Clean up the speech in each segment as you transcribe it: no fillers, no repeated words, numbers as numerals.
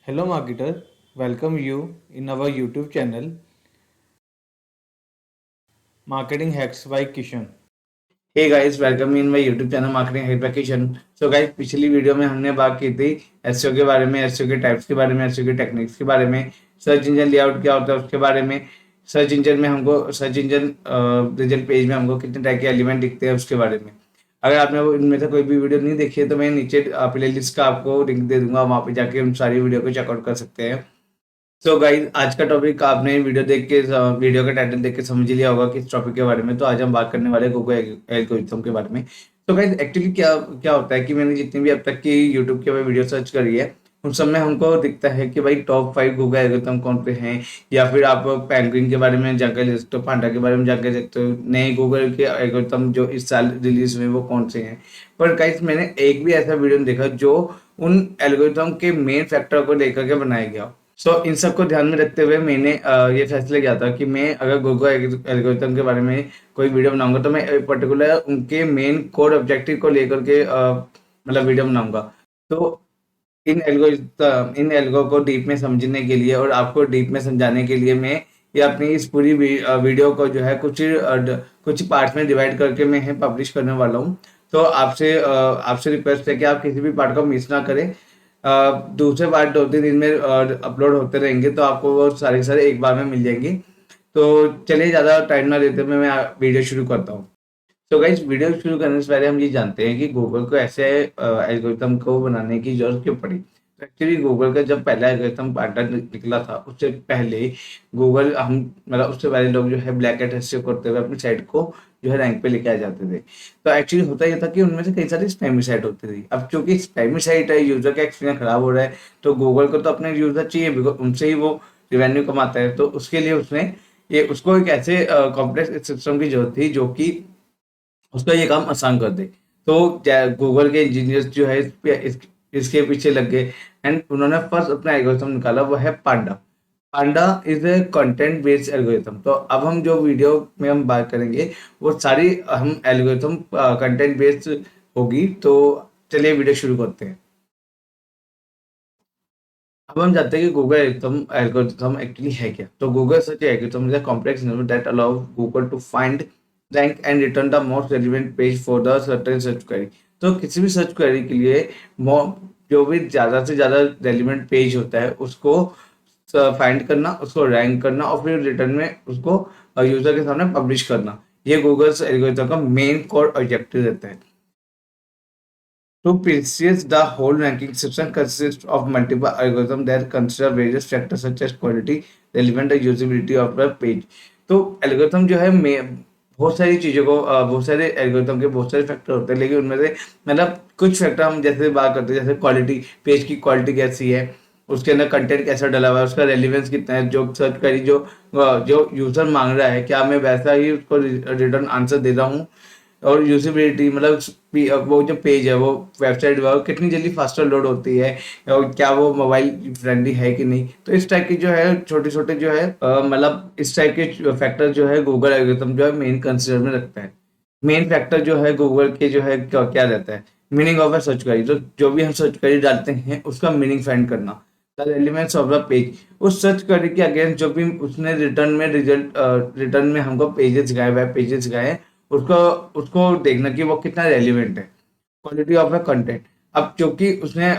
Hello marketer, welcome you in our YouTube channel Marketing Hacks by Kishan. Hey guys welcome in my YouTube channel marketing education. So guys पिछली video में हमने बात की थी SEO के बारे में, एसईओ के टाइप्स के बारे में, एसईओ के टेक्निक्स के बारे में, सर्च इंजन लेआउट क्या होता है उसके बारे में, सर्च इंजन में हमको सर्च इंजन रिजल्ट पेज में हमको कितने टाइप के एलिमेंट दिखते हैं उसके बारे में। अगर आपने वो इनमें से कोई भी वीडियो नहीं देखी है तो मैं नीचे प्ले लिस्ट का आपको लिंक दे दूंगा, वहाँ पे जाके उन सारी वीडियो को चेकआउट कर सकते हैं। सो गाइस आज का टॉपिक आपने वीडियो का टाइटल देख के समझ ही लिया होगा किस टॉपिक के बारे में। तो आज हम बात करने वाले हैं गूगल एल्गोरिथम के बारे में। तो गाइस एक्चुअली क्या क्या होता है कि मैंने जितनी भी अब तक की यूट्यूब के ऊपर वीडियो सर्च करी है उन सब में हमको दिखता है कि भाई टॉप 5 गूगल एल्गोरिथम कौन से हैं, या फिर आप पेंगुइन के बारे में जाकर ले सकते हो, पांडा के बारे में जाकर देखते हो, नए गूगल के एल्गोरिथम जो इस साल रिलीज हुए वो कौन से हैं। पर गाइस मैंने एक भी ऐसा वीडियो नहीं देखा जो उन एल्गोरिथम के मेन फैक्टर को लेकर के बनाया गया हो। इन सबको ध्यान में रखते हुए मैंने ये फैसला किया था कि मैं अगर गूगल एल्गोरिथम के बारे में कोई वीडियो बनाऊंगा तो मैं पर्टिकुलर उनके मेन कोर ऑब्जेक्टिव को लेकर के मतलब वीडियो बनाऊंगा। तो इन एल्गो को डीप में समझने के लिए और आपको डीप में समझाने के लिए मैं ये अपनी इस पूरी वीडियो को जो है कुछ पार्ट में डिवाइड करके मैं पब्लिश करने वाला हूँ। तो आपसे रिक्वेस्ट है कि आप किसी भी पार्ट को मिस ना करें। दूसरे पार्ट 2-3 दिन में अपलोड होते रहेंगे तो आपको वो सारे के सारे एक बार में मिल जाएंगे। तो चलिए ज़्यादा टाइम ना लेते हुए मैं वीडियो शुरू करता हूँ। तो गाइस वीडियो शुरू करने से पहले हम ये जानते हैं कि गूगल को ऐसे एल्गोरिथम को बनाने की जरूरत क्यों पड़ी। तो एक्चुअली गूगल का जब पहला एल्गोरिथम पार्टनर निकला था उससे पहले गूगल हम मतलब उससे पहले लोग जो है ब्लैक एट एसईओ करते हुए अपनी साइट को जो है रैंक पे लेके आ जाते थे। तो एक्चुअली होता ये था कि उनमें से कई सारी स्पैमी साइट होती थी। अब चूंकि स्पैमी साइट है, यूजर का एक्सपीरियंस खराब हो रहा है, तो गूगल को तो अपने यूजर चाहिए बिकॉज उनसे ही वो रिवेन्यू कमाता है। तो उसके लिए उसने ये उसको एक ऐसे कॉम्प्लेक्स सिस्टम की जरूरत थी जो कि उसका ये काम आसान कर दे। तो गूगल के इंजीनियर्स जो है इसके पीछे लग गए एंड उन्होंने फर्स्ट अपना एल्गोरिथम निकाला, वो है Panda. Panda is a content based algorithm. तो अब हम जो वीडियो में हम बात करेंगे वो सारी हम एल्गोरिथम कंटेंट बेस्ड होगी। तो चलिए वीडियो शुरू करते हैं। अब हम जानते हैं कि गूगल एल्गोरिथम एक्चुअली है क्या। तो Google search algorithm is a complex network that allow Google to find rank and return the most relevant page for the certain search query. तो किसी भी सर्च क्वेरी के लिए जो भी ज़्यादा से ज़्यादा रेलिवेंट पेज होता है उसको फाइंड करना, उसको रैंक करना और फिर रिटर्न में उसको यूजर के सामने पब्लिश करना, ये गूगल एल्गोरिथम का मेन कोर ऑब्जेक्टिव रहता है। To precise the whole ranking system consists of multiple algorithms that consider various factors such as quality, relevance and usability of the page। तो एल्गोरिथम जो है बहुत सारी चीज़ों को बहुत सारे एल्गोरिथम के बहुत सारे फैक्टर होते हैं, लेकिन उनमें से मतलब कुछ फैक्टर हम जैसे बात करते हैं, जैसे क्वालिटी, पेज की क्वालिटी कैसी है, उसके अंदर कंटेंट कैसा डला हुआ है, उसका रेलिवेंस कितना है, जो सर्च करी जो यूजर मांग रहा है क्या मैं वैसा ही उसको रिटर्न आंसर दे रहा हूँ, और यूजिबिलिटी मतलब वो जो पेज है वो वेबसाइट वो कितनी जल्दी फास्टर लोड होती है, और क्या वो मोबाइल फ्रेंडली है कि नहीं। तो इस टाइप की जो है छोटे छोटे जो है मतलब इस टाइप के फैक्टर जो है गूगल एल्गोरिथम जो है मेन कंसिडर में रखता है। मेन फैक्टर जो है गूगल के जो है क्या रहता है, meaning of a search query. तो जो भी हम सर्च क्वेरी डालते हैं उसका मीनिंग फाइंड करना, the elements of the page. उस सर्च क्वेरी के अगेंस्ट जो भी उसने रिटर्न में हमको पेजेस दिखाए, वेब पेजेस दिखाए, उसको उसको देखना कि वो कितना रेलिवेंट है। Quality of the content. अब क्योंकि उसने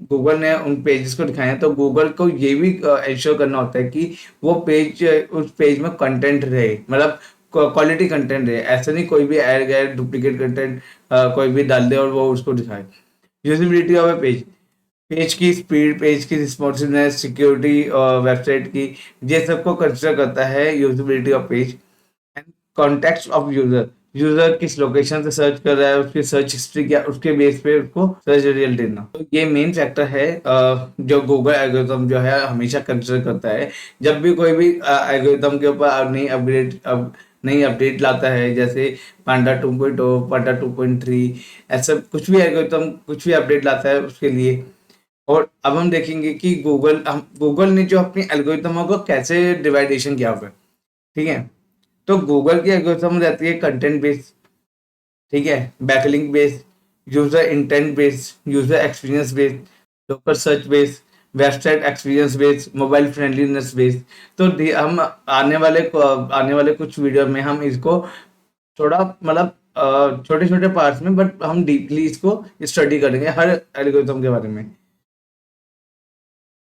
गूगल ने उन पेजेस को दिखाए हैं तो गूगल को ये भी इंश्योर करना होता है कि वो पेज उस पेज में कंटेंट रहे, मतलब क्वालिटी कंटेंट रहे। ऐसा नहीं कोई भी ऐड गैर डुप्लीकेट कंटेंट कोई भी डाल दे और वो उसको दिखाए। Usability of A page, page की स्पीड, पेज की रिस्पॉन्सिवनेस, सिक्योरिटी और वेबसाइट की, ये सबको कंसिडर करता है usability of page. And context of user, user किस लोकेशन से सर्च कर रहा है, उसकी सर्च हिस्ट्री क्या, उसके बेस पे उसको सर्च रिजल्ट देना। तो ये मेन फैक्टर है जो गूगल एल्गोरिथम जो है हमेशा कंसिडर करता है जब भी कोई भी एल्गोरिथम के ऊपर नई अपडेट लाता है, जैसे पांडा 2.0, पांडा 2.3, ऐसा कुछ भी एल्गोरिथम कुछ भी अपडेट लाता है उसके लिए। और अब हम देखेंगे कि गूगल ने जो अपनी एल्गोरिथमों को कैसे डिवाइडेशन किया हुआ है। ठीक है, तो गूगल की एल्गोरिथम रहती है कंटेंट बेस्ड, ठीक है, backlink based, user intent based, user experience based, local search based, website experience based, mobile friendliness based. तो हम आने वाले कुछ वीडियो में हम इसको थोड़ा मतलब छोटे छोटे पार्ट्स में, बट हम डीपली इसको स्टडी करेंगे हर एल्गोरिथम के बारे में।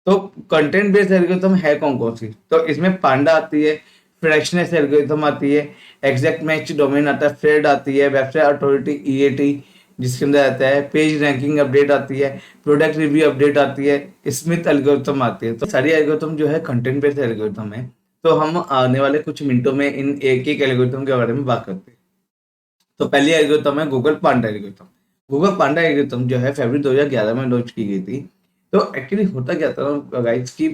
तो कंटेंट बेस्ड एल्गोरिथम है कौन कौन सी? तो इसमें पांडा आती है, फ्रैक्शनेस एल्गोरिथम आती है, एग्जैक्ट मैच डोमेन आता है, फ्रेड आती है, वेबसाइट अथॉरिटी ईएटी जिसके अंदर आता है, पेज रैंकिंग अपडेट आती है, प्रोडक्ट रिव्यू अपडेट आती है, स्मिथ एल्गोरिथम आती है। तो सारी एल्गोरिथम जो है कंटेंट बेस्ड एल्गोरिथम है। तो हम आने वाले कुछ मिनटों में इन एक एक एल्गोरिथम के बारे में बात करते हैं। तो पहली एल्गोरिथम है गूगल पांडा एल्गोरिथम। गूगल पांडा एल्गोरिथम जो है फरवरी 2011 में लॉन्च की गई थी। तो एक्चुअली होता क्या था गाइस कि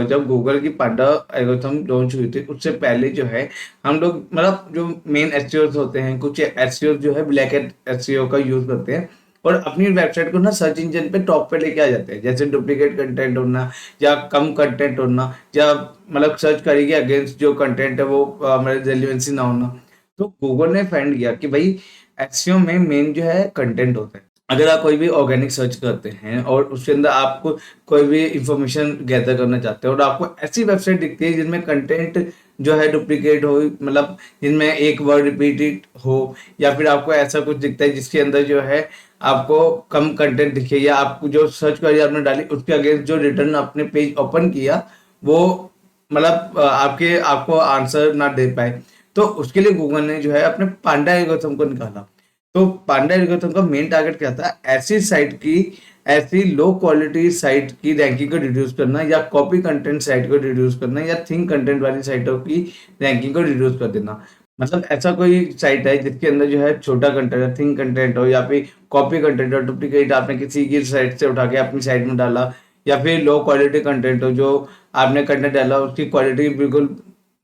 जब गूगल की पांडा एल्गोरिथम लॉन्च हुई थी उससे पहले जो है हम लोग मतलब जो मेन एसईओज होते हैं, कुछ एसईओ जो है ब्लैक हैट एसईओ का यूज करते हैं और अपनी वेबसाइट को ना सर्च इंजन पे टॉप पे लेके आ जाते हैं, जैसे डुप्लीकेट कंटेंट होना या कम कंटेंट होना, या मतलब सर्च करेगी अगेंस्ट जो कंटेंट है वो मतलब रेलिवेंसी ना होना। तो गूगल ने फाइंड किया कि भाई एसईओ में मेन जो है कंटेंट होता है। अगर आप कोई भी ऑर्गेनिक सर्च करते हैं और उसके अंदर आपको कोई भी इंफॉर्मेशन गैदर करना चाहते हैं और आपको ऐसी वेबसाइट दिखती है जिनमें कंटेंट जो है डुप्लीकेट हो, मतलब जिनमें एक वर्ड रिपीटेड हो, या फिर आपको ऐसा कुछ दिखता है जिसके अंदर जो है आपको कम कंटेंट दिखे, या आपको जो सर्च क्वेरी आपने डाली उसके अगेंस्ट जो रिटर्न आपने पेज ओपन किया वो मतलब आपके आपको आंसर ना दे पाए, तो उसके लिए गूगल ने जो है अपने पांडा एल्गोरिथम को निकाला। तो पांडा एल्गोरिथम का मेन टारगेट क्या था? ऐसी साइट की, ऐसी लो क्वालिटी साइट की रैंकिंग को रिड्यूस करना, या कॉपी कंटेंट साइट को रिड्यूस करना, या थिंक कंटेंट वाली साइटों की रैंकिंग को रिड्यूस कर देना। मतलब ऐसा कोई साइट है जिसके अंदर जो है छोटा कंटेंट है, थिंक कंटेंट हो, या फिर कॉपी कंटेंट हो, डुप्लीकेट आपने किसी की साइट से उठा के अपनी साइट में डाला, या फिर लो क्वालिटी कंटेंट हो, जो आपने कंटेंट डाला उसकी क्वालिटी बिल्कुल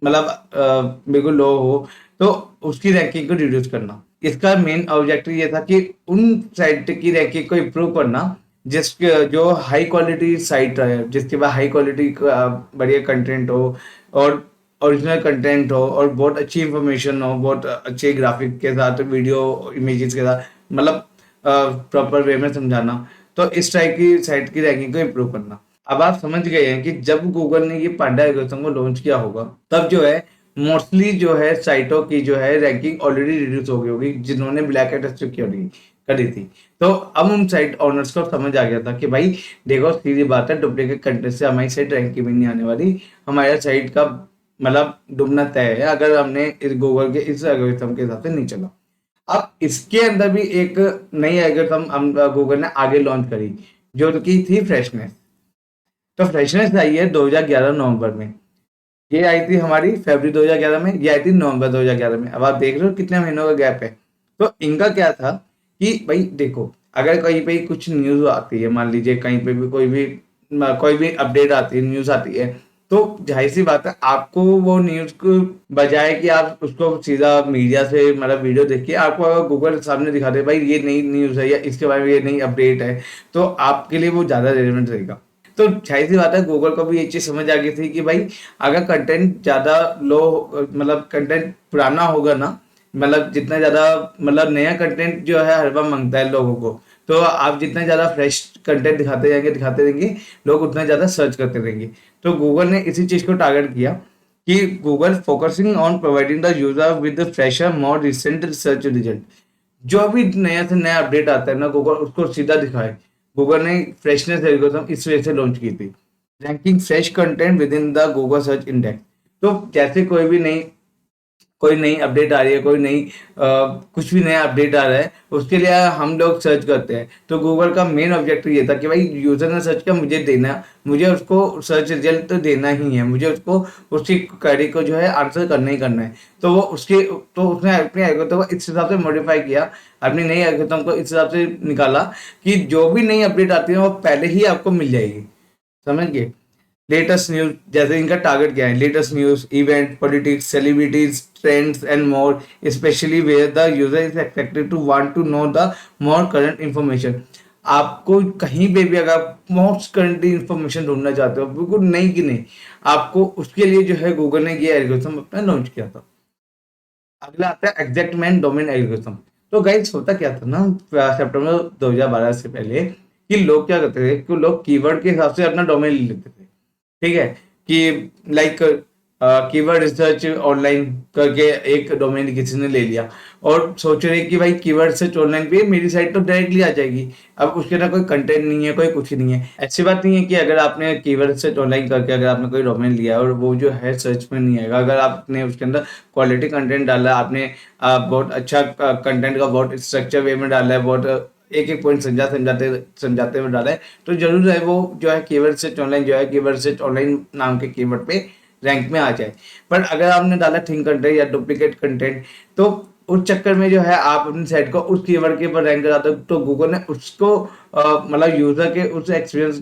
मतलब बिल्कुल लो हो, तो उसकी रैंकिंग को रिड्यूस करना। इसका मेन ऑब्जेक्टिव ये था कि उन साइट की रैंकिंग को इम्प्रूव करना जिसके जो हाई क्वालिटी साइट है, जिसके पास हाई क्वालिटी बढ़िया कंटेंट हो और ओरिजिनल कंटेंट हो और बहुत अच्छी इंफॉर्मेशन हो, बहुत अच्छे ग्राफिक के साथ, वीडियो इमेजेस के साथ, मतलब प्रॉपर वे में समझाना। तो इस टाइप की साइट की रैंकिंग को इम्प्रूव करना। अब आप समझ गए हैं कि जब गूगल ने ये पांडा एल्गोरिथम को लॉन्च किया होगा तब जो है मोस्टली जो है साइटों की जो है रैंकिंग ऑलरेडी रिड्यूस हो गई होगी जिन्होंने ब्लैक एट करी थी। तो अब उन साइट ओनर्स को समझ आ गया था कि भाई देखो सीधी बात है, डुप्लीकेट कंटेंट से हमारी साइट रैंकिंग में नहीं आने वाली, हमारे साइट का मतलब डूबना तय है अगर हमने इस गूगल के इस एल्गोरिथम के हिसाब से नहीं चला। अब इसके अंदर भी एक नई एल्गोरिथम हम गूगल ने आगे लॉन्च करी जो कि थी फ्रेशनेस। तो फ्रेशनेस आई है 2011 नवंबर में, ये आई थी हमारी फरवरी 2011 में, ये आई थी नवंबर 2011 में। अब आप देख रहे हो कितने महीनों का गैप है। तो इनका क्या था कि भाई देखो, अगर कहीं पे कुछ न्यूज आती है, मान लीजिए कहीं पे भी कोई भी अपडेट आती है, न्यूज आती है, तो जाहिर सी बात है आपको वो न्यूज को बजाय कि आप उसको सीधा मीडिया से मतलब वीडियो देखिए, आपको अगर गूगल सामने दिखा दे भाई ये नई न्यूज है या इसके बारे में ये नई अपडेट है, तो आपके लिए वो ज्यादा रेलिवेंट रहेगा। तो जाहिर सी बात है गूगल को भी ये चीज समझ आ गई थी कि भाई अगर कंटेंट ज्यादा लो, मतलब कंटेंट पुराना होगा ना, मतलब जितना ज्यादा मतलब नया कंटेंट जो है हर बार मांगता है लोगों को, तो आप जितना ज्यादा फ्रेश कंटेंट दिखाते रहेंगे लोग उतना ज्यादा सर्च करते रहेंगे। तो गूगल ने इसी चीज को टारगेट किया कि Google focusing on providing the user with fresher more recent research result. जो भी नया से नया अपडेट आता है ना गूगल उसको सीधा दिखाए। गूगल ने फ्रेशनेस एल्गोरिथम इस वजह से लॉन्च की थी, ranking fresh content with in the Google search index. तो जैसे कोई नई अपडेट आ रही है, कोई नई कुछ भी नया अपडेट आ रहा है, उसके लिए हम लोग सर्च करते हैं। तो गूगल का मेन ऑब्जेक्टिव ये था कि भाई यूजर ने सर्च किया, मुझे देना, मुझे उसको सर्च रिजल्ट तो देना ही है, मुझे उसको उसकी क्वेरी को जो है आंसर करना ही करना है। तो वो उसके तो उसने अपने एल्गोरिथम को इस हिसाब से मॉडिफाई किया, अपनी नई एल्गोरिथम को इस हिसाब से निकाला कि जो भी नई अपडेट आती है वो पहले ही आपको मिल जाएगी। समझ गए? लेटेस्ट न्यूज, जैसे इनका टारगेट क्या है, latest news, event, politics, celebrities, trends and more, specially where the user is expected to want to know the more current information. आपको कहीं पे भी अगर मोस्ट करंट इंफॉर्मेशन ढूंढना चाहते हो बिल्कुल नई की नहीं, आपको उसके लिए जो है गूगल ने ये एल्गोरिथम अपना लॉन्च किया था। अगला आता है एग्जैक्ट मैन डोमेन एल्गोरिथम। तो गाइस होता क्या था ना सितंबर 2012 से पहले कि लोग क्या करते थे कि लोग कीवर्ड के हिसाब से अपना डोमेन ले लेते थे। ठीक है, कि लाइक कीवर्ड रिसर्च ऑनलाइन करके एक डोमेन किसी ने ले लिया और सोच रहे कि भाई कीवर्ड रिसर्च ऑनलाइन पे मेरी साइट तो डायरेक्टली आ जाएगी। अब उसके ना कोई कंटेंट नहीं है, कोई कुछ नहीं है। ऐसी बात नहीं है कि अगर आपने कीवर्ड रिसर्च ऑनलाइन करके अगर आपने कोई डोमेन लिया और वो जो है सर्च में नहीं आएगा, अगर आपने उसके अंदर क्वालिटी कंटेंट डाला, आपने बहुत अच्छा कंटेंट का बहुत स्ट्रक्चर वे में डाला है, बहुत एक एक पॉइंट समझाते हुए डाला है, तो जरूर है वो जो है कीवर्ड रिसर्च ऑनलाइन जो है कीवर्ड रिसर्च ऑनलाइन नाम के कीवर्ड पे रैंक में आ जाए। पर अगर आपने डाला थिंक कंटेंट या डुप्लीकेट कंटेंट, तो उस चक्कर में जो है आप अपनी साइट को उस कीवर्ड के ऊपर रैंक कराते हो, तो गूगल ने उसको मतलब यूजर के उस एक्सपीरियंस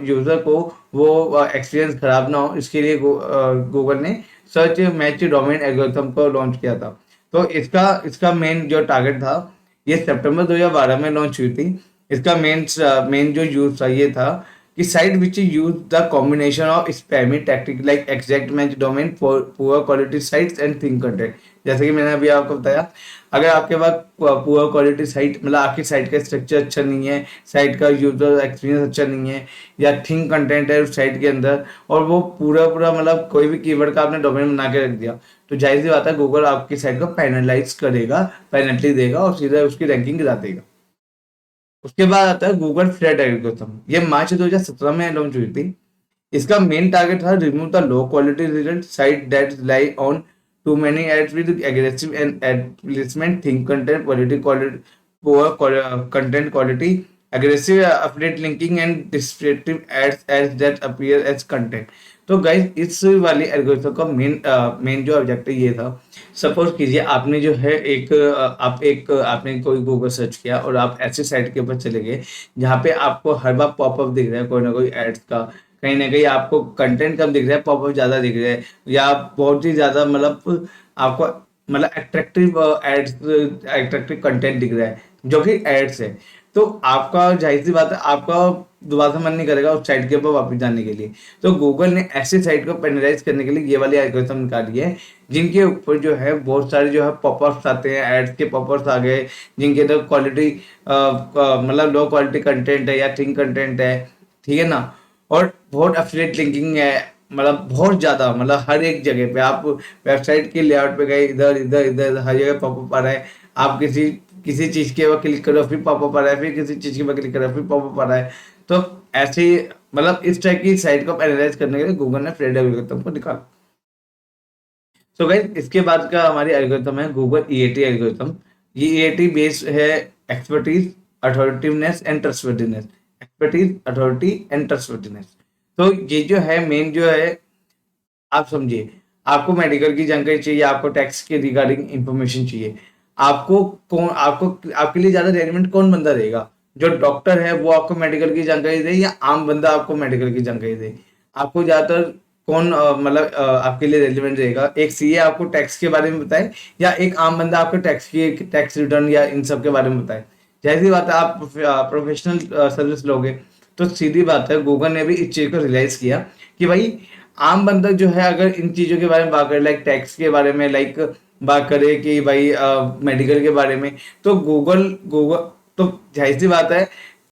यूजर को वो एक्सपीरियंस खराब ना हो, इसके लिए गूगल ने सर्च मैच डोमेन एल्गोरिथम को लॉन्च किया था। तो इसका इसका मेन जो टारगेट था, ये सितंबर 2012 में लॉन्च हुई थी। इसका मेन जो यूज था ये था कि site which use the combination of spammy tactic like exact match domain for poor quality sites and think content. जैसे कि मैंने अभी आपको बताया, अगर आपके पास पुअर क्वालिटी साइट मतलब आपकी साइट का स्ट्रक्चर अच्छा नहीं है, साइट का यूजर एक्सपीरियंस अच्छा नहीं है, या थिंक कंटेंट है उस साइट के अंदर, और वो पूरा पूरा मतलब कोई भी कीवर्ड का आपने डोमेन बना के रख दिया, तो जाहिर सी बात है गूगल आपकी साइट को पेनलाइज करेगा, पेनल्टी देगा और सीधा उसकी रैंकिंग गिरा देगा। उसके बाद आता है गूगल फ्लैट एल्गोरिथम। ये मार्च 2017 में लॉन्च हुई थी। इसका मेन टारगेट था remove the low quality result site that lie on too many ads with aggressive and ad placement think content quality poor content quality aggressive affiliate linking and descriptive ads that appear as content। तो guys इस वाली algorithm का main जो objective ये था, suppose कीजिए आपने जो है आपने कोई गूगल सर्च किया और आप ऐसी साइट के ऊपर चले गए जहाँ पे आपको हर बार पॉपअप दिख रहा है कोई ना कोई एड्स का, कहीं ना कहीं आपको कंटेंट कम दिख रहा है, पॉपअप ज्यादा दिख रहा है, या बहुत ही ज्यादा मतलब आपको मतलब एट्रैक्टिव कंटेंट दिख रहा है जो कि एड्स है, तो आपका जाहिर सी बात है आपका दोबारा मन नहीं करेगा उस साइट के ऊपर वापस जाने के लिए। तो गूगल ने ऐसी साइट को पेनलाइज करने के लिए ये वाली एल्गोरिथम निकाली है, जिनके ऊपर जो है बहुत सारे जो है पॉपअप्स आते हैं, एड्स के पॉपअप्स आ गए, जिनके अंदर क्वालिटी मतलब लो क्वालिटी कंटेंट है या थिंक कंटेंट है, ठीक है ना, और बहुत एफिलिएट लिंकिंग है, मतलब बहुत ज्यादा, मतलब हर एक जगह पे आप वेबसाइट के लेआउट पे गए, इधर इधर इधर हर जगह पॉपअप आ रहा है, आप किसी किसी चीज के ऊपर क्लिक करो फिर पॉपअप आ रहा है, फिर किसी चीज के ऊपर क्लिक करो फिर पॉपअप आ रहा है। तो ऐसे मतलब इस टाइप की साइट को एनालाइज करने के लिए गूगल ने फ्रेड एल्गोरिथम को निकाला। सो गाइस इसके बाद का हमारी एल्गोरिथम है गूगल ईएटी एल्गोरिथम। ये ईएटी बेस्ड है expertise, authoritativeness and trustworthiness. Expertise, authority and trustworthiness. तो ये जो है मेन जो है, आप समझिए, आपको मेडिकल की जानकारी चाहिए, आपको टैक्स के रिगार्डिंग इंफॉर्मेशन चाहिए, आपको आपके लिए ज्यादा रेलिवेंट कौन बंदा रहेगा? जो डॉक्टर है वो आपको मेडिकल की जानकारी दे, या आम बंदा आपको मेडिकल की जानकारी दे? आपको ज्यादातर कौन मतलब आपके लिए रेलिवेंट रहेगा? एक सीए आपको टैक्स के बारे में बताए, या एक आम बंदा आपको टैक्स रिटर्न या इन सब के बारे में बताए? जाहिर सी बात है आप प्रोफेशनल सर्विस लोगे, तो सीधी बात है गूगल ने भी इस चीज को रियलाइज किया कि भाई आम बंदा जो है अगर इन चीजों के बारे में बात करे, लाइक टैक्स के बारे में, लाइक बात करे कि भाई मेडिकल के बारे में, तो गूगल तो जाहिर सी बात है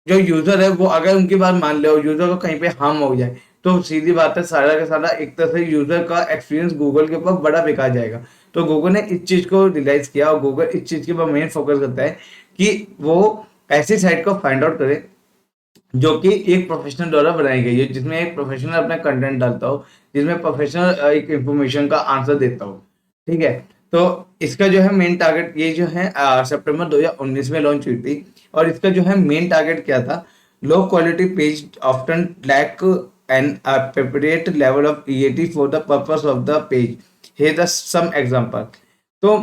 जो यूजर है वो अगर उनकी बात मान ले और यूजर को कहीं पे हार्म हो जाए, तो सीधी बात है सारा का सारा एक तरह से यूजर का एक्सपीरियंस गूगल के ऊपर बड़ा बेकार जाएगा। तो गूगल ने इस चीज को रियलाइज किया और गूगल इस चीज के ऊपर मेन फोकस करता है कि वो ऐसी साइट को फाइंड आउट करे जो कि एक प्रोफेशनल द्वारा बनाई गई है, जिसमें एक प्रोफेशनल अपना कंटेंट डालता हो, जिसमें प्रोफेशनल एक इंफॉर्मेशन का आंसर देता हो। ठीक है, तो इसका जो है मेन टारगेट ये जो है सितंबर 2019 में लॉन्च हुई थी, और इसका जो है मेन टारगेट क्या था? Low quality page often lack an appropriate level of EAT for the purpose of the page. Here the some example. तो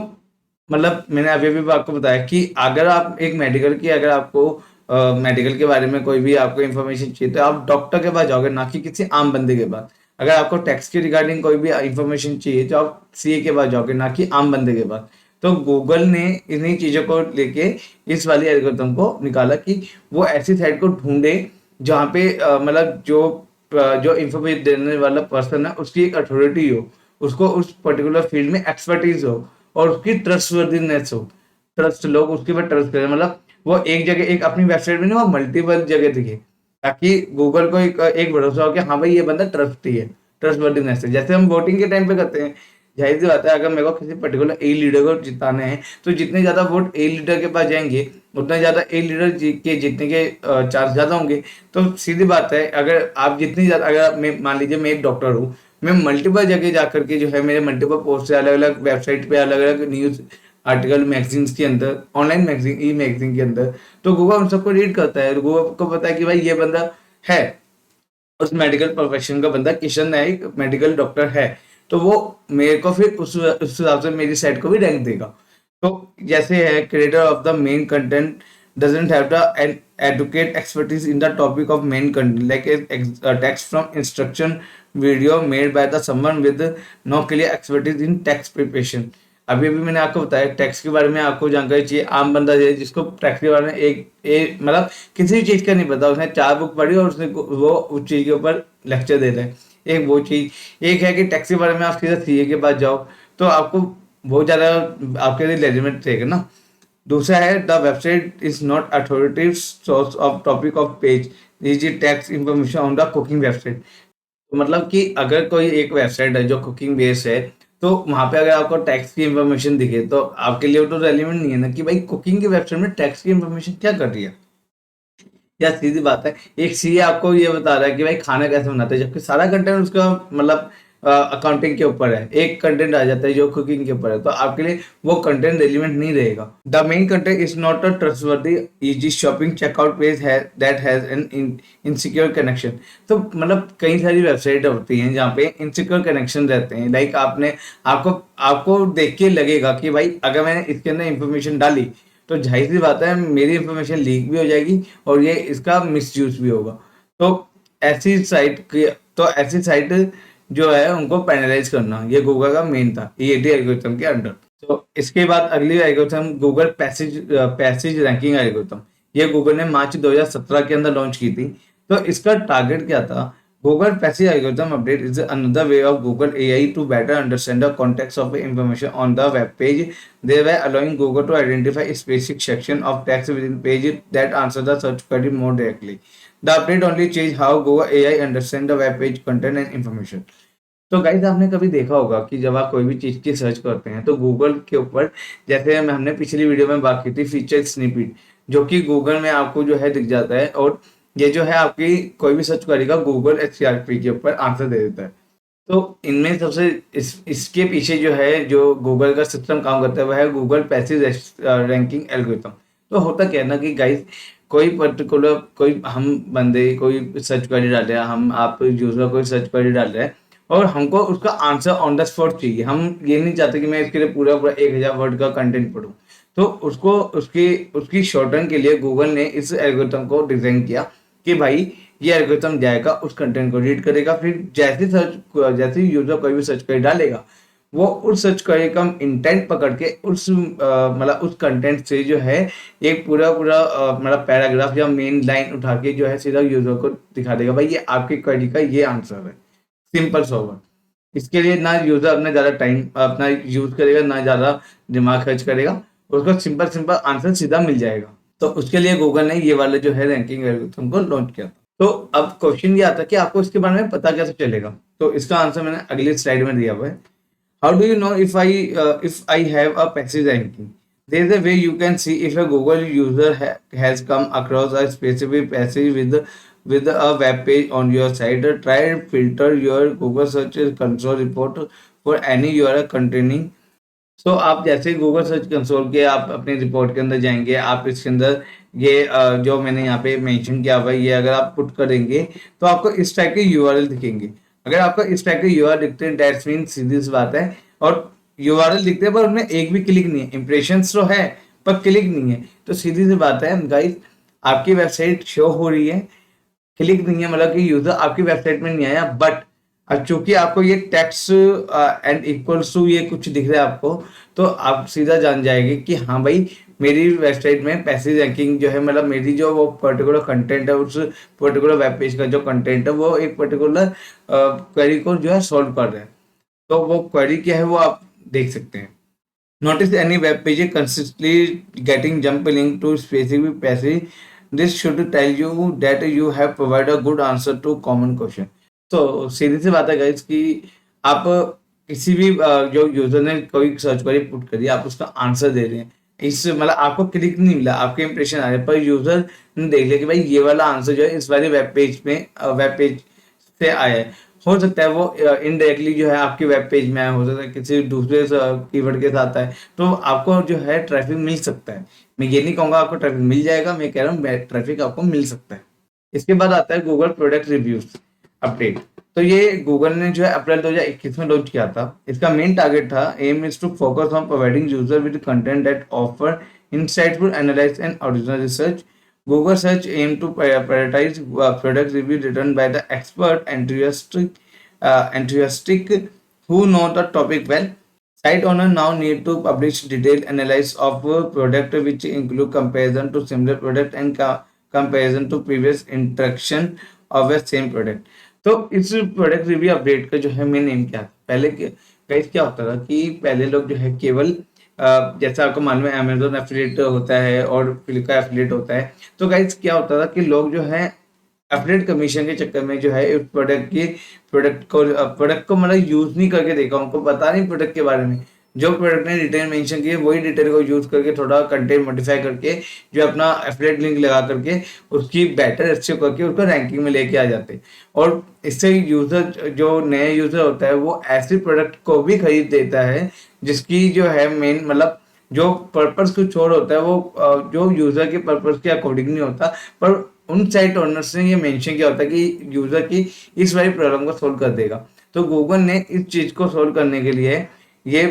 मतलब मैंने अभी भी आपको बताया कि अगर आप एक मेडिकल की, अगर आपको मेडिकल के बारे में कोई भी आपको इन्फॉर्मेशन चाहिए तो आप डॉक्टर के पास जाओगे, ना कि किसी आम बंदे के पास। अगर आपको टैक्स के रिगार्डिंग कोई भी इन्फॉर्मेशन चाहिए तो आप सीए के पास जाओगे, ना कि आम बंदे के पास। तो गूगल ने इन्हीं चीजों को लेके इस वाली एल्गोरिथम को निकाला कि वो ऐसी साइट को ढूंढे जहाँ पे मतलब जो इंफॉर्मेशन देने वाला पर्सन है उसकी एक अथॉरिटी हो, उसको उस पर्टिकुलर फील्ड में एक्सपर्टीज हो, और उसकी ट्रस्टवर्दीनेस हो, ट्रस्ट लोग उसके ऊपर ट्रस्ट करें, मतलब वो एक जगह एक अपनी वेबसाइट में नहीं, वो मल्टीपल जगह दिखे, ताकि गूगल को एक भरोसा हो कि हाँ भाई ये बंदा ट्रस्टी है, ट्रस्टवर्दीनेस है। जैसे हम वोटिंग के टाइम पे करते हैं, जाहिर सी बात है अगर मेरे को किसी पर्टिकुलर ए लीडर को जिताने हैं, तो जितने ज्यादा वोट ए लीडर के पास जाएंगे उतना ज्यादा ए लीडर के जीतने के चांस ज्यादा होंगे। तो सीधी बात है, अगर आप जितनी ज्यादा, अगर मैं मान लीजिए मैं एक डॉक्टर हूँ, मैं मल्टीपल जगह जाकर के जो है मेरे मल्टीपल पोस्ट से अलग अलग वेबसाइट पे अलग अलग न्यूज आर्टिकल मैगजीन्स के अंदर, ऑनलाइन मैगजीन, ई मैगजीन के अंदर, तो गूगल उन सबको रीड करता है। गूगल को पता है कि भाई ये बंदा है, उस मेडिकल प्रोफेशन का बंदा, किशन नाइक मेडिकल डॉक्टर है, तो वो मेरे को फिर उस हिसाब से मेरी साइट को भी रैंक देगा। तो जैसे है, creator of the main content doesn't have the educate expertise in the topic of main content, like a text from instruction video made by the someone with no clear expertise in text preparation। अभी अभी मैंने आपको बताया tax के बारे में आपको जानकारी चाहिए, आम बंदा है जिसको टैक्स के बारे में एक मतलब किसी भी चीज का नहीं पता, उसने 4 बुक पढ़ी और उसने वो उस चीज के ऊपर लेक्चर दे रहा है। एक वो चीज। एक है कि टैक्स के बारे में आप सीधा सीए के पास जाओ तो आपको बहुत ज्यादा आपके लिए लेजिमेट रहेगा ना। दूसरा है the website is not authoritative source of topic of page, is tax information on the cooking website. तो मतलब कि अगर कोई एक वेबसाइट है जो कुकिंग बेस्ड है, तो वहां पे अगर आपको टैक्स की इंफॉर्मेशन दिखे तो आपके लिए तो रेलिवेंट नहीं है ना, कि भाई कुकिंग की वेबसाइट में टैक्स की इंफॉर्मेशन क्या कर रही है। या सीधी बात है, एक सीए आपको ये बता रहा है कि भाई खाना कैसे बनाते हैं, जबकि सारा कंटेंट उसका मतलब अकाउंटिंग के ऊपर है, एक कंटेंट आ जाता है जो कुकिंग के ऊपर है, तो आपके लिए वो कंटेंट रेलिवेंट नहीं रहेगा। The main content is not a trustworthy easy shopping checkout page है that has an insecure connection. तो मतलब कई सारी वेबसाइट होती हैं जहाँ पे इनसिक्योर कनेक्शन रहते हैं, लाइक आपने आपको आपको देख के लगेगा कि भाई अगर मैंने इसके अंदर इंफॉर्मेशन डाली तो जाहिर सी बात है मेरी इंफॉर्मेशन लीक भी हो जाएगी और ये इसका मिसयूज भी होगा। तो ऐसी साइट की, तो ऐसी साइट जो है उनको पेनलाइज करना, ये गूगल का मेन था ईएटी एल्गोरिथम के अंडर। तो इसके बाद अगली algorithm Google passage ranking algorithm, ये गूगल ने मार्च 2017 के अंदर लॉन्च की थी। तो इसका टारगेट क्या था? Google passive algorithm update is another way of Google AI to better understand the context of information on the web page, thereby allowing Google to identify a specific section of text within page that answer the search query more directly. The update only change how Google AI understand the web page content and information. तो guys आपने कभी देखा होगा कि जब आप कोई भी चीज की सर्च करते हैं तो गूगल के ऊपर, जैसे हमने पिछली वीडियो में बात की थी फीचर स्निपेट, जो कि गूगल में आपको जो है दिख जाता है, और ये जो है आपकी कोई भी सर्च करेगा गूगल एचसीआरपी के ऊपर आंसर दे देता है। तो इनमें सबसे इसके पीछे जो है जो गूगल का सिस्टम काम करता है वह है गूगल पैसिव रैंकिंग एल्गोरिथम। तो होता क्या है ना कि गाइस कोई पर्टिकुलर कोई हम बंदे कोई सर्च क्वेरी डाल रहे हैं, हम आप यूजर कोई सर्च क्वेरी डाल रहे हैं और हमको उसका आंसर ऑन द स्पॉट चाहिए। हम ये नहीं चाहते कि मैं इसके लिए पूरा पूरा 1000 वर्ड का कंटेंट पढूं। तो उसको उसकी उसकी शॉर्टन के लिए गूगल ने इस एल्गोरिथम को डिजाइन किया कि भाई ये एल्गोरिथम जाएगा उस कंटेंट को रीड करेगा, फिर जैसे यूजर कोई भी सर्च क्वेरी डालेगा वो उस सर्च क्वेरी का इंटेंट पकड़ के उस मतलब उस कंटेंट से जो है एक पूरा पूरा मतलब पैराग्राफ या मेन लाइन उठा के जो है सीधा यूजर को दिखा देगा, भाई ये आपकी क्वेरी का ये आंसर है, सिंपल सोवर। इसके लिए ना यूजर अपने ज्यादा टाइम अपना यूज करेगा, ना ज्यादा दिमाग खर्च करेगा, उसको सिंपल सिंपल आंसर सीधा मिल जाएगा। तो उसके लिए गूगल ने ये वाले जो है रैंकिंग एल्गोरिथम को लॉन्च किया था। तो अब क्वेश्चन ये आता है कि आपको इसके बारे में पता कैसे चलेगा? तो इसका आंसर मैंने अगली स्लाइड में दिया हुआ है। How do you know if I have a passive ranking? There is a way you can see if a Google user has come across a specific passage with a web page on your site. Try filter your Google search console report for any URL containing। सो आप जैसे Google search console के आप अपने report के अंदर जाएंगे, आप इसके अंदर ये जो मैंने यहाँ पे मेंशन किया हुआ है ये अगर आप पुट करेंगे तो आपको इस टाइप के यूआरएल दिखेंगे। अगर आपको इस टाइप के यूआरएल दिखते हैं दैट्स मीन सीधी सी बात है, और यूआरएल दिखते हैं पर उनमें एक भी क्लिक नहीं है, इंप्रेशंस तो है पर क्लिक नहीं है, तो सीधी सी बात है गाइस आपकी वेबसाइट शो हो रही है, क्लिक नहीं है, मतलब कि यूजर आपकी वेबसाइट में नहीं आया, बट अब चूंकि आपको ये टेक्स्ट एंड इक्वल्स टू ये कुछ दिख रहा है आपको, तो आप सीधा जान जाएंगे कि हाँ भाई मेरी वेबसाइट में पैसिव रैंकिंग जो है, मतलब मेरी जो वो पर्टिकुलर कंटेंट है उस पर्टिकुलर वेब पेज का जो कंटेंट है वो एक पर्टिकुलर क्वेरी को जो है सॉल्व कर रहे हैं। तो वो क्वेरी क्या है वो आप देख सकते हैं। Notice any web page consistently getting jump link to specific passage. This should tell you that you have provided a good answer to common question. तो सीधी सी बात है गाइस कि आप किसी भी जो यूजर ने कोई सर्च क्वेरी पुट करी आप उसका आंसर दे रहे हैं, इस मतलब आपको क्लिक नहीं मिला, आपके इंप्रेशन आ रहे हैं, पर यूजर ने देख लिया कि भाई ये वाला आंसर जो है इस वाले वेब पेज से आया है। हो सकता है वो इनडायरेक्टली जो है आपकी वेब पेज में आया, हो सकता है किसी दूसरे कीवर्ड के साथ आए, तो आपको जो है ट्रैफिक मिल सकता है। मैं ये नहीं कहूंगा आपको ट्रैफिक मिल जाएगा, मैं कह रहा हूँ ट्रैफिक आपको मिल सकता है। इसके बाद आता है गूगल प्रोडक्ट रिव्यूज अपडेट। तो ये गूगल ने जो है अप्रैल 2021 में लॉन्च किया था। इसका मेन टारगेट था aim is to focus on providing user with content that offer insightful analysis and original research. Google search aim to prioritize product review written by the expert enthusiastic who know the topic well. Site owner now need to publish detailed analysis of product which include comparison to similar product and comparison to previous interaction of a same product. तो इस product review update का जो है main M क्या था, पहले guys क्या होता था कि पहले लोग जो है केवल जैसा आपको मालूम है अमेजोन एफिलिएट होता है और फ्लिपकार्ट एफिलिएट होता है। तो गाइस क्या होता था कि लोग जो है एफिलिएट कमीशन के चक्कर में जो है इस प्रोडक्ट को मतलब यूज नहीं करके देखा, उनको पता नहीं प्रोडक्ट के बारे में। जो प्रोडक्ट ने डिटेल मेंशन किए वही डिटेल को यूज करके थोड़ा कंटेंट मॉडिफाई करके जो अपना एफिलिएट लिंक लगा करके उसकी बेटर अच्छे करके उसको रैंकिंग में लेके आ जाते। और इससे यूजर जो नए यूजर होता है वो ऐसे प्रोडक्ट को भी खरीद देता है जिसकी जो है मेन मतलब जो पर्पस कुछ और होता है, वो जो यूजर के पर्पस के अकॉर्डिंग नहीं होता, पर उन साइट ओनर्स ने ये मेंशन किया होता है कि यूजर की इस वाली प्रॉब्लम को सोल्व कर देगा। तो गूगल ने इस चीज को सोल्व करने के लिए ये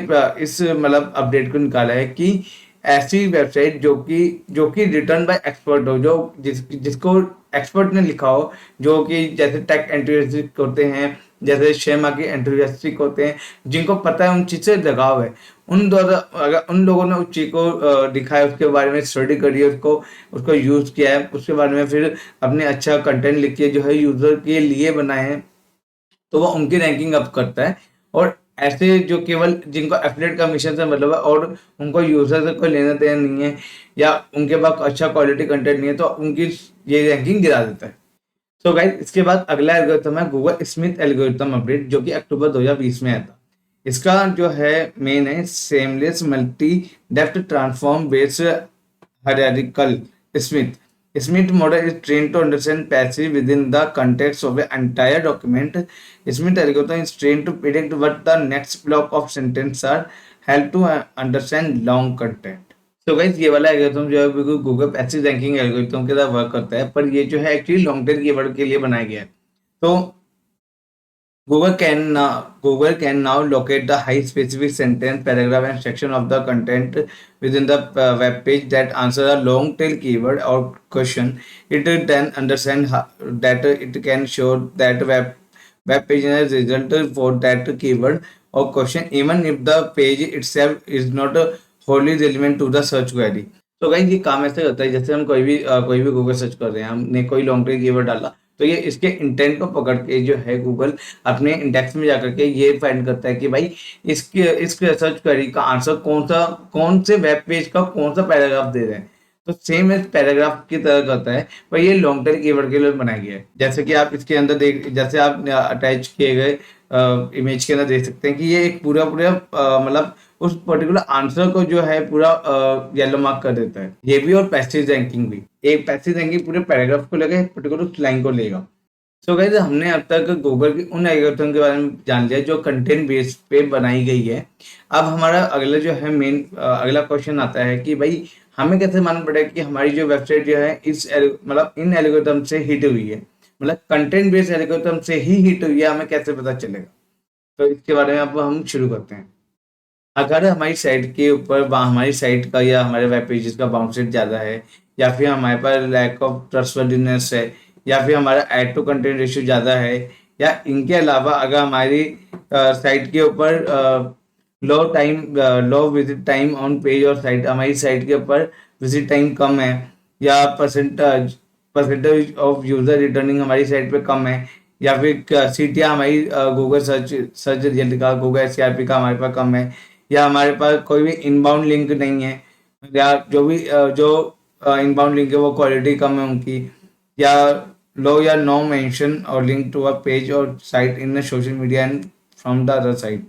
इस मतलब अपडेट को निकाला है कि ऐसी वेबसाइट जो कि रिटर्न बाय एक्सपर्ट हो, जो जिसको एक्सपर्ट ने लिखा हो, जो कि जैसे टेक एंथुसियास्टिक होते हैं, जैसे शेयर मार्केट एंथुसियास्टिक होते हैं, जिनको पता है उन चीज से लगाव है, उन द्वारा अगर उन लोगों ने उस चीज को दिखाया, उसके बारे में स्टडी करी है, उसको यूज किया है, उसके बारे में फिर अपने अच्छा कंटेंट लिख के जो है यूजर के लिए बनाए हैं, तो वो उनकी रैंकिंग अप करता है। और ऐसे जो केवल जिनको एफिलिएट कमीशन से मतलब है और उनको यूजर से कोई लेना देना नहीं है या उनके पास अच्छा क्वालिटी कंटेंट नहीं है, तो उनकी ये रैंकिंग गिरा देता है। सो गाइस इसके बाद अगला एल्गोरिथम है गूगल स्मिथ एल्गोरिथम अपडेट, जो कि अक्टूबर 2020 में आया था। इसका जो है मेन है seamless multi depth transform based hierarchical Smith. Smith model is trained to understand passage within the context of an entire document. Smith algorithm is trained to predict what the next block of sentence are, help to understand long content. तो guys ये वाला algorithm जो है बिल्कुल Google passive ranking algorithm के साथ work करता है, पर ये जो है एक्चुअली लॉन्ग टेल कीवर्ड के लिए बनाया गया है। तो Google can now locate the high specific sentence, paragraph, and section of the content within the web page that answer a long tail keyword or question. It then understand that it can show that web page as a result for that keyword or question, even if the page itself is not wholly relevant to the search query. तो guys ये काम ऐसे होता है जैसे हम कोई भी गूगल सर्च कर रहे हैं, हमने कोई लॉन्ग टेल कीवर्ड डाला, तो ये इसके इंटेंट को पकड़ के जो है गूगल अपने इंडेक्स में जाकर के ये फाइंड करता है कि भाई इसके सर्च क्वेरी का आंसर कौन से वेब पेज का कौन सा पैराग्राफ दे रहे हैं। तो सेम इस पैराग्राफ की तरह करता है, पर ये लॉन्ग टेल कीवर्ड के लिए बनाया गया है। जैसे कि आप इसके अंदर जैसे आप अटैच किए गए इमेज के अंदर देख सकते हैं कि ये एक पूरा मतलब उस पर्टिकुलर आंसर को जो है पूरा येलो मार्क कर देता है। ये भी और पैसेज रैंकिंग भी, एक पैसेज रैंकिंग पूरे पैराग्राफ को लेगा, पर्टिकुलर लाइन को लेगा। सो गाइस हमने अब तक गूगल की उन एल्गोरिथम के बारे में जान लिया जो कंटेंट बेस पे बनाई गई है। अब हमारा अगला जो है मेन अगला क्वेश्चन आता है कि भाई हमें कैसे मालूम पड़ेगा कि हमारी जो वेबसाइट जो है इस मतलब इन एल्गोरिथम से हिट हुई है, मतलब कंटेंट बेस्ड एल्गोरिथम से ही हिट हुई है, हमें कैसे पता चलेगा। तो इसके बारे में अब हम शुरू करते हैं। अगर हमारी साइट के ऊपर हमारी साइट का या हमारे वेब पेजेस का बाउंस रेट ज़्यादा है, या फिर हमारे पास लैक ऑफ ट्रस्टवर्दीनेस है, या फिर हमारा ऐड टू कंटेंट रेशियो ज़्यादा है, या इनके अलावा अगर हमारी साइट के ऊपर लो विजिट टाइम ऑन पेज और साइट हमारी साइट के ऊपर विजिट टाइम कम है, या परसेंटेज ऑफ यूजर रिटर्निंग हमारी साइट पे कम है, या फिर सीटियाँ हमारी गूगल सर्च रिजल्ट का गूगल SERP का हमारे पास कम है, या हमारे पास कोई भी इनबाउंड लिंक नहीं है, या जो भी जो इनबाउंड लिंक है वो क्वालिटी कम है उनकी, या लो या नो मेंशन और लिंक टू अ पेज और site in social media and from the other site.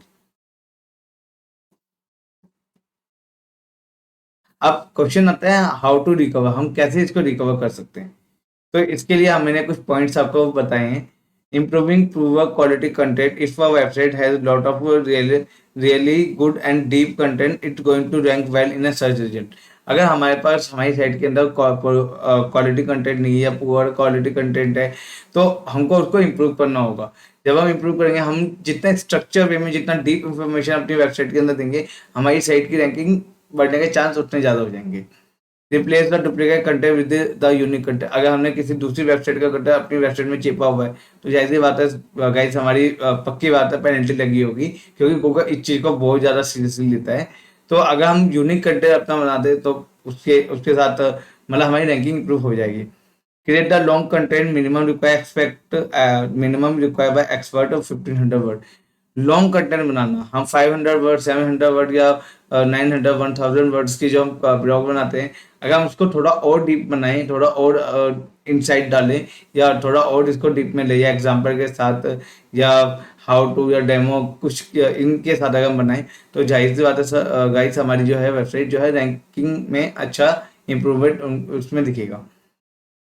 अब क्वेश्चन आता है हाउ टू रिकवर, हम कैसे इसको रिकवर कर सकते हैं। तो इसके लिए मैंने कुछ पॉइंट्स आपको बताए हैं। Improving prove quality content, if a website has lot of really good and deep content it going to rank well in a search result. अगर हमारे पास हमारी साइट के अंदर क्वालिटी कंटेंट नहीं है या पुअर क्वालिटी कंटेंट है, तो हमको उसको इम्प्रूव करना होगा। जब हम इम्प्रूव करेंगे, हम जितना स्ट्रक्चर वे में जितना डीप इंफॉर्मेशन अपनी वेबसाइट के अंदर देंगे, हमारी साइट की रैंकिंग बढ़ने के चांस उतने ज़्यादा हो जाएंगे। Replace the duplicate content with the unique content, अगर हमने किसी दूसरी वेबसाइट का कंटेंट अपनी वेबसाइट में छिपा हुआ है, तो जाहिर सी बात है गाइस, हमारी पक्की बात है पेनल्टी लगी होगी, क्योंकि गूगल इस चीज़ को बहुत ज़्यादा सीरियसली लेता है। तो अगर हम यूनिक कंटेंट अपना बनाते हैं, तो उसके उसके साथ मतलब हमारी रैंकिंग इंप्रूव हो जाएगी। Create the long content, minimum require by expert of 1500 word. Long content बनाना, हम 500 वर्ड, 700 वर्ड या 900, 1000 वर्ड्स की जो हम ब्लॉग बनाते हैं, अगर हम उसको थोड़ा और डीप बनाएं, थोड़ा और इनसाइट डालें, या थोड़ा और इसको डीप में ले जाए एग्जाम्पल के साथ, या हाउ टू या डेमो कुछ इनके साथ अगर हम बनाएं, तो जाहिर सी बात है गाइस, हमारी जो है वेबसाइट जो है रैंकिंग में अच्छा इम्प्रूवमेंट उसमें दिखेगा।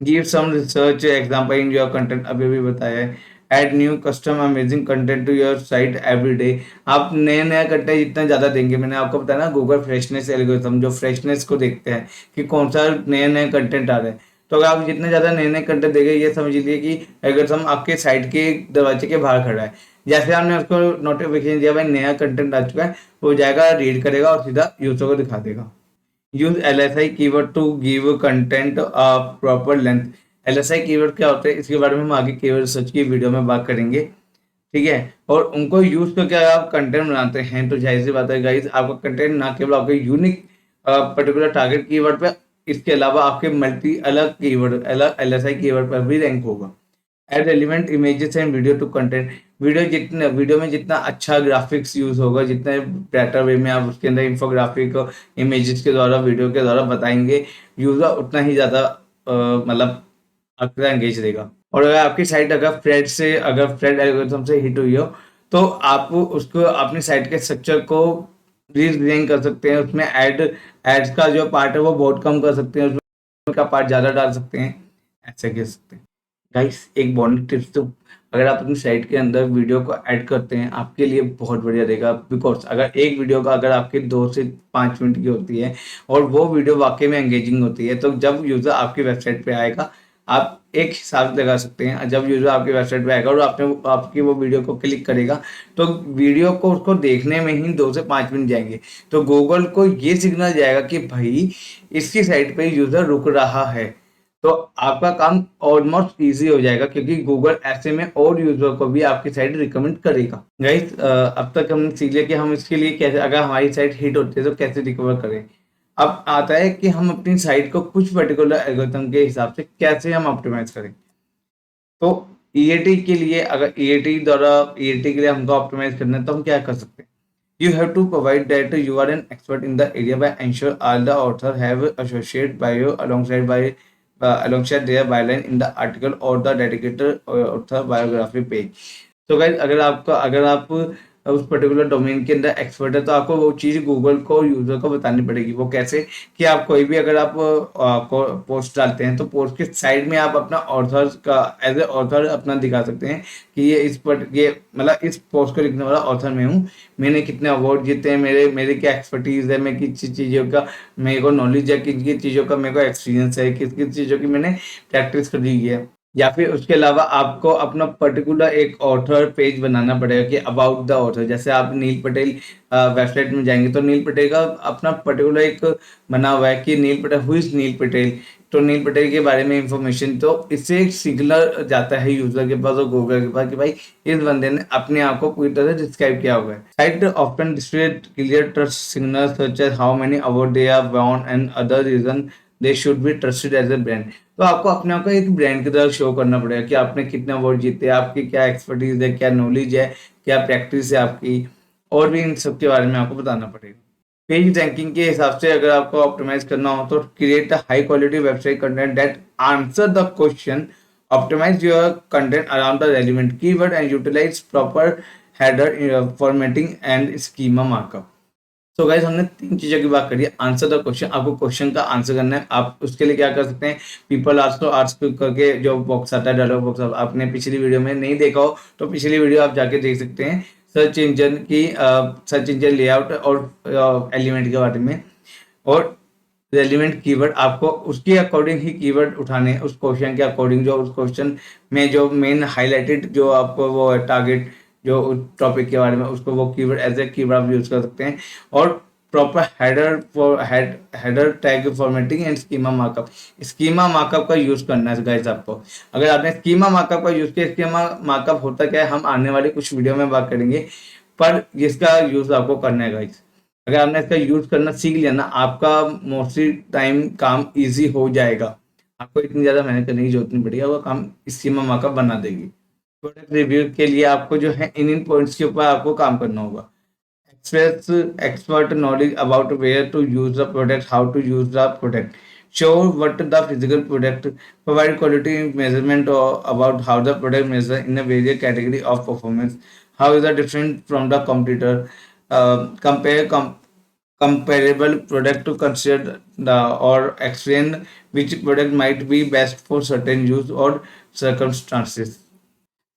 Give some research example in your content, अभी भी बताया है। Add new custom amazing content to your site every day, आप नया नया कंटेंट जितना ज़्यादा देंगे, मैंने आपको बताया ना गूगल फ्रेशनेस एल्गोरिथम जो फ्रेशनेस को देखते हैं कि कौन सा नया नया कंटेंट आ रहा है, तो अगर आप जितने ज़्यादा नए नए कंटेंट देंगे, ये समझ लीजिए कि एल्गोरिथम आपके साइट के दरवाजे के बाहर खड़ा है, जैसे आपने उसको नोटिफिकेशन दिया भाई नया कंटेंट आ चुका है, वो जाएगा, रीड करेगा और सीधा यूजर को दिखा देगा। Use LSI keyword to give content proper length. LSI keyword क्या होता है, इसके बारे में हम आगे कीवर्ड सर्च की वीडियो में बात करेंगे, ठीक है। और उनको यूज करके अगर आप कंटेंट बनाते हैं, तो जाहिर सी बात है गाइस, आपका कंटेंट ना केवल आपके यूनिक पर्टिकुलर टारगेट कीवर्ड पे, इसके अलावा आपके मल्टी अलग कीवर्ड, अलग LSI कीवर्ड पर भी रैंक होगा। Add element images and video to content, video में जितना अच्छा ग्राफिक्स यूज होगा, जितने बेटर वे में आप उसके अंदर इंफोग्राफिक इमेजेस के द्वारा, वीडियो के द्वारा बताएंगे, यूजर उतना ही ज़्यादा मतलब आपका एंगेज रहेगा। और अगर आपकी साइट अगर फ्रेड एल्गोरिथम से हिट हुई हो, तो आप उसको अपनी साइट के स्ट्रक्चर को रीडिजाइन कर सकते हैं, उसमें एड्स का जो पार्ट है वो बहुत कम कर सकते हैं, उसमें का पार्ट ज़्यादा डाल सकते हैं, ऐसे कह सकते हैं। गाइस एक बोनस टिप्स, तो अगर आप अपनी साइट के अंदर वीडियो को ऐड करते हैं, आपके लिए बहुत बढ़िया रहेगा। बिकॉज अगर एक वीडियो का अगर आपके 2 से 5 मिनट की होती है, और वो वीडियो वाकई में एंगेजिंग होती है, तो जब यूज़र आपकी वेबसाइट पे आएगा, आप एक हिसाब लगा सकते हैं, जब यूज़र आपकी वेबसाइट पे आएगा और आपकी वो वीडियो को क्लिक करेगा, तो वीडियो को उसको देखने में ही 2 से 5 मिनट जाएंगे, तो गूगल को ये सिग्नल जाएगा कि भाई इसकी साइट पे यूज़र रुक रहा है, तो आपका काम ऑलमोस्ट इजी हो जाएगा, क्योंकि गूगल ऐसे में और यूजर को भी आपकी साइट रिकमेंड करेगा। गाइस अब तक हमने सीख लिया कि हम इसके लिए कैसे, अगर हमारी साइट हिट होती है तो कैसे रिकवर करें। अब आता है कि हम अपनी साइट को कुछ पर्टिकुलर एल्गोरिथम के हिसाब से कैसे हम ऑप्टिमाइज करें। तो ईएटी के लिए, अगर ईएटी के लिए हमको ऑप्टिमाइज करना है, तो हम क्या कर सकते हैं। You have to provide that you are an expert in the area by ensure all the author have associated bio alongside their byline in the article or the dedicated author biography page. तो guys अगर आप उस particular domain के अंदर expert है, तो आपको वो चीज़ गूगल को, यूजर को बतानी पड़ेगी। वो कैसे, कि आप कोई भी अगर आप पोस्ट डालते हैं, तो पोस्ट के साइड में आप अपना ऑथर का एज ए ऑथर अपना दिखा सकते हैं कि ये मतलब इस पोस्ट को लिखने वाला ऑथर मैं हूँ, मैंने कितने अवार्ड जीते हैं, मेरे क्या एक्सपर्टीज है, मैं किस चीज़ों का मेरे को नॉलेज है, किन किन चीज़ों का मेरे को एक्सपीरियंस है, किस किस चीज़ों की मैंने प्रैक्टिस करी है। या फिर उसके अलावा आपको अपना पर्टिकुलर एक ऑथर पेज बनाना पड़ेगा कि अबाउट द ऑथर, जैसे आप नील पटेल वेबसाइट में जाएंगे, तो नील पटेल का अपना पर्टिकुलर एक बना हुआ है कि नील पटेल, हु इज नील पटेल, तो नील पटेल के बारे में इंफॉर्मेशन, तो इससे एक सिग्नल जाता है यूजर के पास और गूगल के पास कि भाई इस बंदे ने अपने आप को पूरी तरह से डिस्क्राइब किया हुआ है। Site often display clear trust signal such as how many award they are won and other reason they should be trusted as a brand. तो आपको अपने आप को एक ब्रांड की तरह शो करना पड़ेगा कि आपने कितने अवार्ड जीते, आपकी क्या एक्सपर्टीज है, क्या नॉलेज है, क्या प्रैक्टिस है आपकी, और भी इन सब के बारे में आपको बताना पड़ेगा। पेज रैंकिंग के हिसाब से अगर आपको ऑप्टिमाइज करना हो तो create a high quality website content that answer the question, optimise your content around the relevant keyword and utilise proper header formatting and schema markup. तो गाइस हमने 3 चीज़ों की बात करी है। आंसर द क्वेश्चन, आपको क्वेश्चन का आंसर करना है। आप उसके लिए क्या कर सकते हैं, पीपल आस्क तो आस्क करके जो बॉक्स आता है, डायलॉग बॉक्स, आपने पिछली वीडियो में नहीं देखा हो तो पिछली वीडियो आप जाके देख सकते हैं। सर्च इंजन लेआउट और एलिमेंट के बारे में, और रेलिवेंट कीवर्ड आपको उसके अकॉर्डिंग ही कीवर्ड उठाने, उस क्वेश्चन के अकॉर्डिंग, जो उस क्वेश्चन में जो मेन हाईलाइटेड जो आपको वो टारगेट जो टॉपिक के बारे में, उसको वो कीवर्ड एज ए कीवर्ड आप यूज कर सकते हैं। और proper header tag formatting and schema markup, schema markup का यूज करना है गाइस आपको। अगर आपने स्कीमा मार्कअप का यूज किया, स्कीमा मार्कअप होता क्या है हम आने वाली कुछ वीडियो में बात करेंगे, पर इसका यूज आपको करना है गाइस। अगर आपने इसका यूज करना सीख लिया ना, आपका मोस्टली टाइम काम इजी हो जाएगा, आपको इतनी ज्यादा मेहनत करने की जरूरत नहीं पड़ेगी, वो काम स्कीमा मार्कअप बना देगी। प्रोडक्ट रिव्यू के लिए आपको जो है इन पॉइंट्स के ऊपर आपको काम करना होगा। Express expert knowledge about where to use the product, how to use the product, show what the physical product, provide quality measurement or about how the product measure in a various category of performance, how is it different from the competitor, comparable product to consider or explain which product might be best for certain use or circumstances।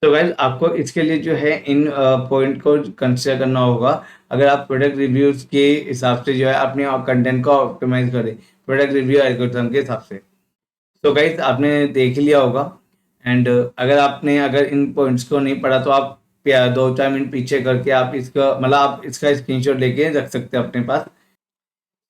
तो guys आपको इसके लिए जो है इन point को consider करना होगा। अगर आप प्रोडक्ट रिव्यूज के हिसाब से जो है अपने कंटेंट को ऑप्टिमाइज करें प्रोडक्ट रिव्यू एल्गोरिथम के हिसाब से, तो गाइस आपने देख लिया होगा। एंड अगर इन पॉइंट्स को नहीं पढ़ा तो आप 2-4 मिनट पीछे करके आप इसका मतलब आप इसका स्क्रीनशॉट लेके रख सकते हैं अपने पास।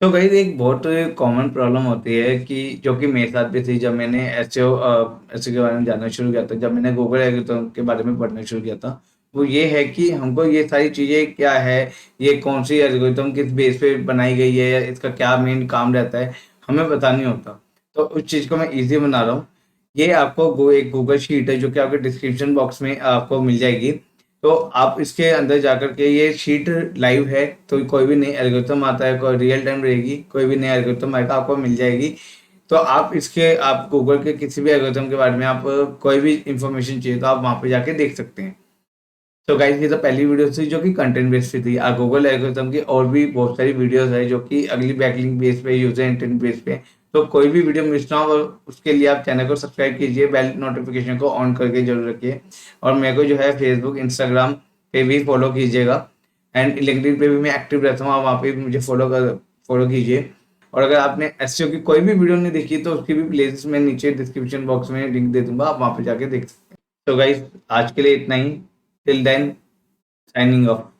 तो गाइस एक बहुत कॉमन प्रॉब्लम होती है कि जो कि मेरे साथ भी थी जब मैंने एसईओ के बारे में जानना शुरू किया था, जब मैंने गूगल एल्गोरिथम के बारे में पढ़ना शुरू किया था, वो ये है कि हमको ये सारी चीज़ें क्या है, ये कौन सी एल्गोरिथम किस बेस पे बनाई गई है, या इसका क्या मेन काम रहता है, हमें पता नहीं होता। तो उस चीज़ को मैं ईजी बना रहा हूँ। ये आपको एक गूगल शीट है जो कि आपके डिस्क्रिप्शन बॉक्स में आपको मिल जाएगी। तो आप इसके अंदर जाकर के, ये शीट लाइव है, तो कोई भी नई एल्गोरिथम आता है, कोई रियल टाइम रहेगी, कोई भी नई एल्गोरिथम आएगा आपको मिल जाएगी। तो आप गूगल के किसी भी एल्गोरिथम के बारे में आप कोई भी इंफॉर्मेशन चाहिए तो आप वहाँ पे जाके देख सकते हैं। तो गाइस ये तो पहली वीडियो थी जो कि कंटेंट बेस्ड पे थी। गूगल एल्गोरिथम की और भी बहुत सारी वीडियोस है जो कि अगली बैकलिंक बेस पे, यूजर इंटेंट बेस पे। तो कोई भी वीडियो मिस ना हो उसके लिए आप चैनल को सब्सक्राइब कीजिए, बेल नोटिफिकेशन को ऑन करके जरूर रखिए, और मेरे को जो है फेसबुक इंस्टाग्राम पे भी फॉलो कीजिएगा, एंड लिंक्डइन पे भी मैं एक्टिव रहता हूँ, आप वहाँ पे भी मुझे फॉलो कीजिए। और अगर आपने एसईओ की कोई भी वीडियो नहीं देखी तो उसकी भी प्लेलिस्ट में नीचे डिस्क्रिप्शन बॉक्स में लिंक दे दूंगा, आप वहाँ पे जाके देख सकते हैं। तो गाइस आज के लिए इतना ही, टिल देन साइनिंग ऑफ।